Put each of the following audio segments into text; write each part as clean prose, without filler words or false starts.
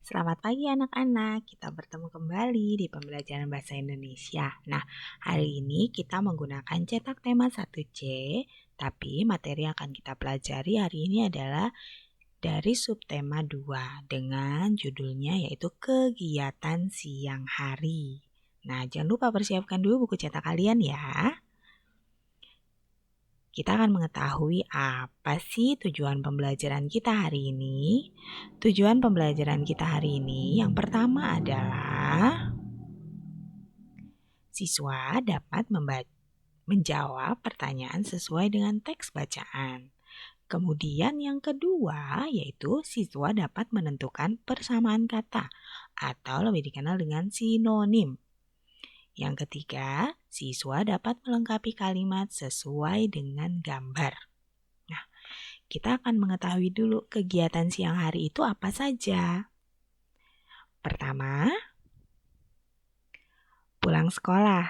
Selamat pagi anak-anak, kita bertemu kembali di pembelajaran bahasa Indonesia. Nah, hari ini kita menggunakan cetak tema 1C, tapi materi yang akan kita pelajari hari ini adalah dari subtema 2 dengan judulnya yaitu kegiatan siang hari. Nah, jangan lupa persiapkan dulu buku cetak kalian ya. Kita akan mengetahui apa sih tujuan pembelajaran kita hari ini. Tujuan pembelajaran kita hari ini yang pertama adalah siswa dapat menjawab pertanyaan sesuai dengan teks bacaan. Kemudian yang kedua yaitu siswa dapat menentukan persamaan kata atau lebih dikenal dengan sinonim. Yang ketiga, siswa dapat melengkapi kalimat sesuai dengan gambar. Nah, kita akan mengetahui dulu kegiatan siang hari itu apa saja. Pertama, pulang sekolah.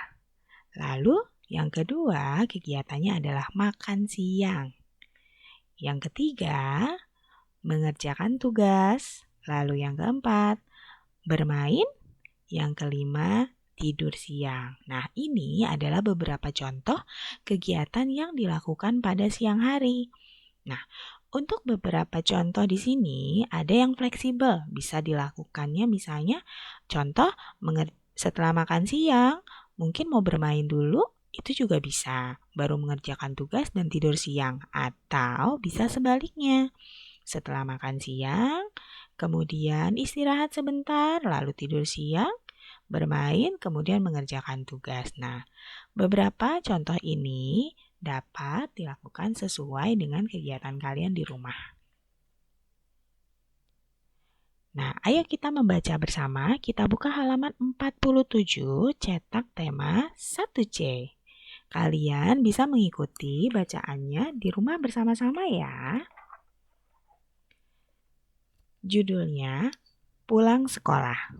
Lalu yang kedua, kegiatannya adalah makan siang. Yang ketiga, mengerjakan tugas. Lalu yang keempat, bermain. Yang kelima, tidur siang. Nah, ini adalah beberapa contoh kegiatan yang dilakukan pada siang hari. Nah, untuk beberapa contoh di sini ada yang fleksibel, bisa dilakukannya misalnya contoh setelah makan siang, mungkin mau bermain dulu, itu juga bisa, baru mengerjakan tugas dan tidur siang. Atau bisa sebaliknya, setelah makan siang, kemudian istirahat sebentar, lalu tidur siang, bermain, kemudian mengerjakan tugas. Nah, beberapa contoh ini dapat dilakukan sesuai dengan kegiatan kalian di rumah. Nah, ayo kita membaca bersama. Kita buka halaman 47, cetak tema 1C. Kalian bisa mengikuti bacaannya di rumah bersama-sama ya. Judulnya, Pulang Sekolah.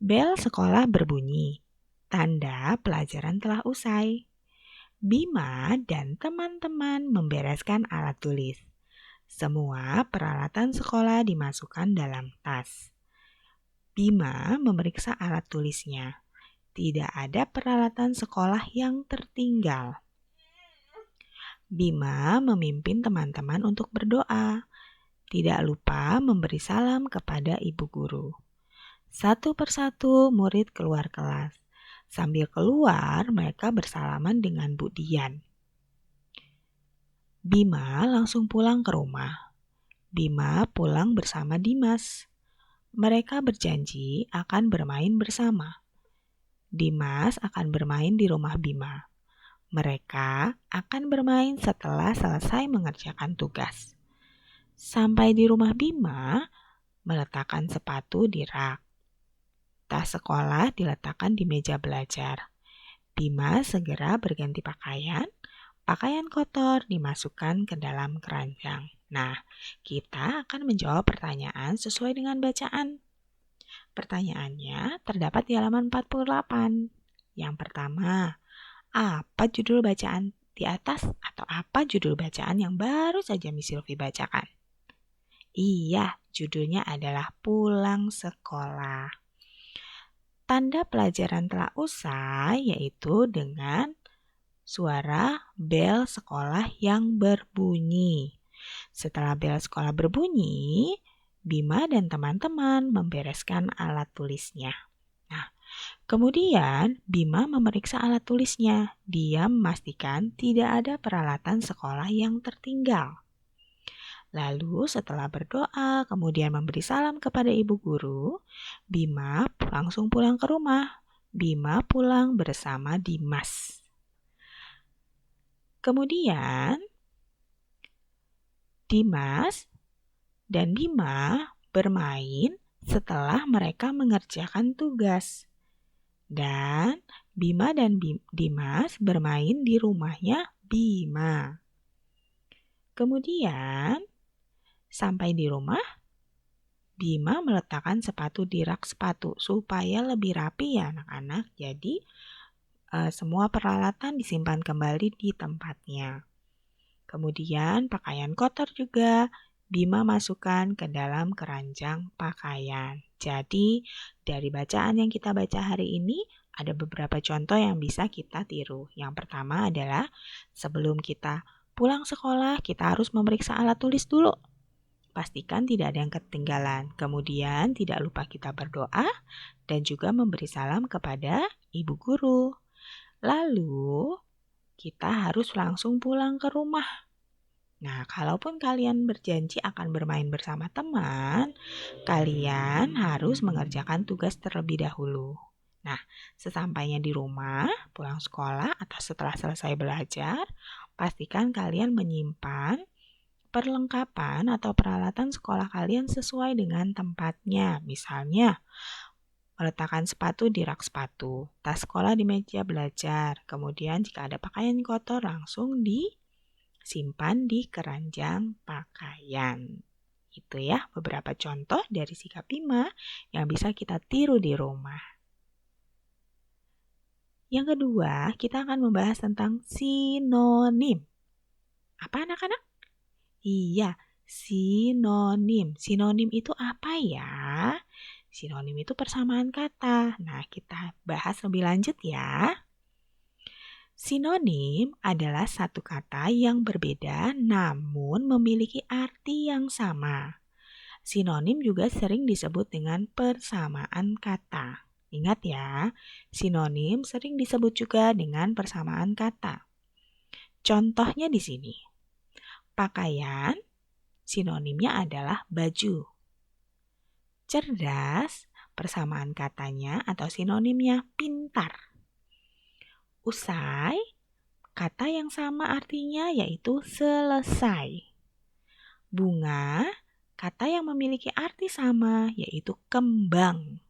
Bel sekolah berbunyi, tanda pelajaran telah usai. Bima dan teman-teman membereskan alat tulis. Semua peralatan sekolah dimasukkan dalam tas. Bima memeriksa alat tulisnya. Tidak ada peralatan sekolah yang tertinggal. Bima memimpin teman-teman untuk berdoa. Tidak lupa memberi salam kepada ibu guru. Satu persatu murid keluar kelas. Sambil keluar, mereka bersalaman dengan Bu Dian. Bima langsung pulang ke rumah. Bima pulang bersama Dimas. Mereka berjanji akan bermain bersama. Dimas akan bermain di rumah Bima. Mereka akan bermain setelah selesai mengerjakan tugas. Sampai di rumah Bima, meletakkan sepatu di rak. Tas sekolah diletakkan di meja belajar. Bima segera berganti pakaian. Pakaian kotor dimasukkan ke dalam keranjang. Nah, kita akan menjawab pertanyaan sesuai dengan bacaan. Pertanyaannya terdapat di halaman 48. Yang pertama, apa judul bacaan di atas atau apa judul bacaan yang baru saja Miss Sylvie bacakan? Iya, judulnya adalah Pulang Sekolah. Tanda pelajaran telah usai yaitu dengan suara bel sekolah yang berbunyi. Setelah bel sekolah berbunyi, Bima dan teman-teman membereskan alat tulisnya. Nah, kemudian Bima memeriksa alat tulisnya. Dia memastikan tidak ada peralatan sekolah yang tertinggal. Lalu setelah berdoa, kemudian memberi salam kepada ibu guru, Bima langsung pulang ke rumah. Bima pulang bersama Dimas. Kemudian, Dimas dan Bima bermain setelah mereka mengerjakan tugas. Dan Bima dan Dimas bermain di rumahnya Bima. Kemudian, sampai di rumah, Bima meletakkan sepatu di rak sepatu supaya lebih rapi ya anak-anak. Jadi, semua peralatan disimpan kembali di tempatnya. Kemudian pakaian kotor juga Bima masukkan ke dalam keranjang pakaian. Jadi, dari bacaan yang kita baca hari ini, ada beberapa contoh yang bisa kita tiru. Yang pertama adalah sebelum kita pulang sekolah, kita harus memeriksa alat tulis dulu. Pastikan tidak ada yang ketinggalan. Kemudian, tidak lupa kita berdoa dan juga memberi salam kepada ibu guru. Lalu, kita harus langsung pulang ke rumah. Nah, kalaupun kalian berjanji akan bermain bersama teman, kalian harus mengerjakan tugas terlebih dahulu. Nah, sesampainya di rumah, pulang sekolah, atau setelah selesai belajar, pastikan kalian menyimpan perlengkapan atau peralatan sekolah kalian sesuai dengan tempatnya. Misalnya, meletakkan sepatu di rak sepatu, tas sekolah di meja belajar, kemudian jika ada pakaian kotor langsung disimpan di keranjang pakaian. Itu ya beberapa contoh dari sikap Bima yang bisa kita tiru di rumah. Yang kedua, kita akan membahas tentang sinonim. Apa anak-anak? Iya, sinonim. Sinonim itu apa ya? Sinonim itu persamaan kata. Nah, kita bahas lebih lanjut ya. Sinonim adalah satu kata yang berbeda namun memiliki arti yang sama. Sinonim juga sering disebut dengan persamaan kata. Ingat ya, sinonim sering disebut juga dengan persamaan kata. Contohnya di sini. Pakaian, sinonimnya adalah baju. Cerdas, persamaan katanya atau sinonimnya pintar. Usai, kata yang sama artinya yaitu selesai. Bunga, kata yang memiliki arti sama yaitu kembang.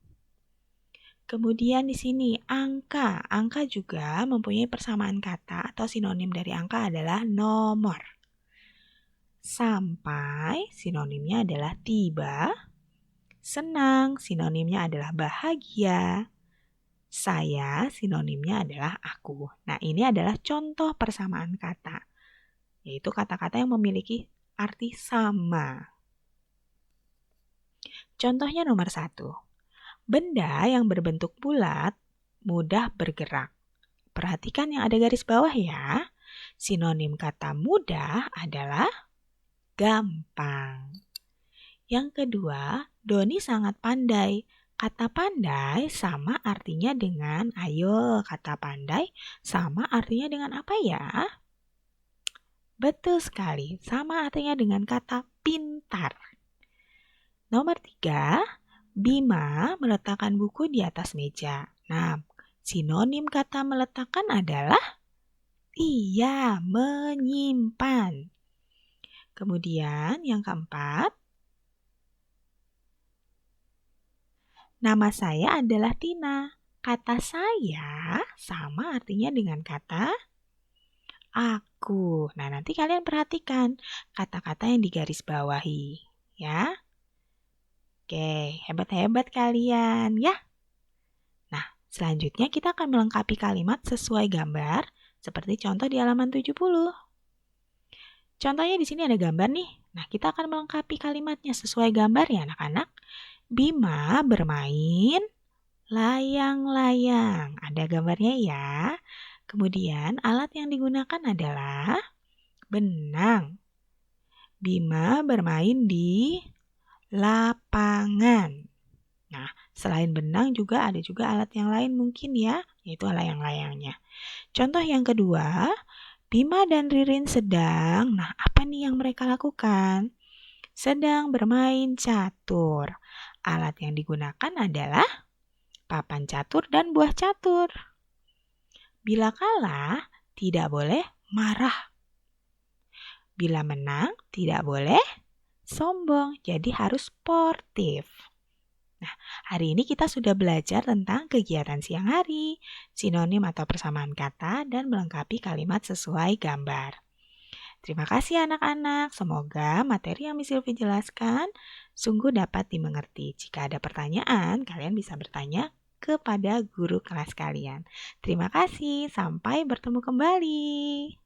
Kemudian di sini angka. Angka juga mempunyai persamaan kata atau sinonim dari angka adalah nomor. Sampai, sinonimnya adalah tiba. Senang, sinonimnya adalah bahagia. Saya, sinonimnya adalah aku. Nah, ini adalah contoh persamaan kata, yaitu kata-kata yang memiliki arti sama. Contohnya nomor 1. Benda yang berbentuk bulat mudah bergerak. Perhatikan yang ada garis bawah ya. Sinonim kata mudah adalah gampang. Yang kedua, Doni sangat pandai. Kata pandai sama artinya dengan, ayo kata pandai sama artinya dengan apa ya? Betul sekali, sama artinya dengan kata pintar. Nomor 3, Bima meletakkan buku di atas meja. Nah, sinonim kata meletakkan adalah, iya, menyimpan. Kemudian yang keempat, nama saya adalah Tina. Kata saya sama artinya dengan kata aku. Nah, nanti kalian perhatikan kata-kata yang digaris bawahi, ya. Oke, hebat-hebat kalian, ya. Nah, selanjutnya kita akan melengkapi kalimat sesuai gambar, seperti contoh di halaman 70. Contohnya di sini ada gambar nih. Nah, kita akan melengkapi kalimatnya sesuai gambar ya anak-anak. Bima bermain layang-layang. Ada gambarnya ya. Kemudian alat yang digunakan adalah benang. Bima bermain di lapangan. Nah, selain benang juga ada juga alat yang lain mungkin ya, yaitu layang-layangnya. Contoh yang kedua, Bima dan Ririn sedang, nah apa nih yang mereka lakukan? Sedang bermain catur. Alat yang digunakan adalah papan catur dan buah catur. Bila kalah, tidak boleh marah. Bila menang, tidak boleh sombong. Jadi harus sportif. Nah, hari ini kita sudah belajar tentang kegiatan siang hari, sinonim atau persamaan kata, dan melengkapi kalimat sesuai gambar. Terima kasih anak-anak. Semoga materi yang Miss Sylvie jelaskan sungguh dapat dimengerti. Jika ada pertanyaan, kalian bisa bertanya kepada guru kelas kalian. Terima kasih. Sampai bertemu kembali.